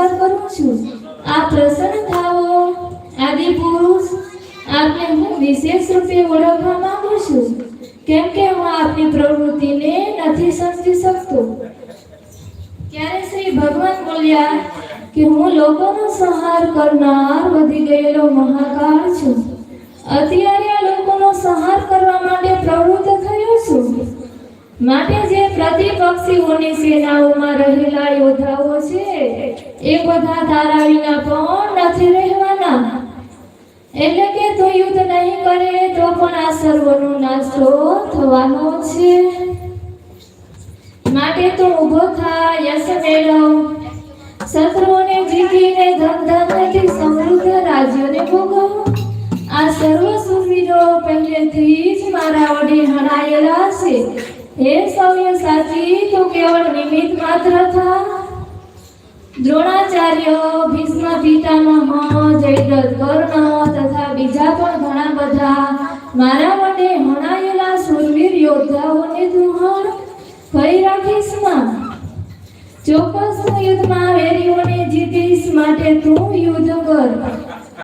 નમસ્કાર કરું છું. આપ પ્રસન્ન થાઓ. આદિ પુરુષ, આપને હું વિશેષ રૂપે ઓળખવા માંગુ છું, કેમ કે હું આપની પ્રવૃત્તિને નથી સમજી શકતો. ત્યારે શ્રી ભગવાન બોલ્યા કે હું લોકોનો સંહાર કરનાર વધી ગયેલો મહાકાળ છું. અત્યારે આ લોકોનો સંહાર કરવા માટે પ્રવૃત્ત થયો છું. માટે જે પ્રતિપક્ષીઓની સેનાઓમાં રહેલા યોદ્ધાઓ છે એ બધા તારા વિના પણ નથી રહેવાના. એટલે કે તું યુદ્ધ નહીં કરે તો પણ આ સર્વનો નાશ થવાનો છે. માટે તું ઊભો થા, યશ મેળવ, શત્રુઓને જીતીને ધન-ધાન્યથી સમૃદ્ધ રાજ્યોને ભોગવ. આ સર્વ સુરવીરો પહેલેથી જ મારા વડે હણાયેલા છે. હે સવ્યસાચી, તું કેવળ નિમિત્ત માત્ર થા. દ્રોણાચાર્ય, ભીષ્મ પિતામહ, જયદ્રથ, કર્ણ તથા બીજા પણ ઘણા બધા મારા વડે હણાયેલા સુરવીર યોદ્ધાઓને તું ફરી રાખીશ માં. ચોક્કસ તું યુદ્ધમાં વેરીઓને જીતીશ, માટે તું યુદ્ધ કર.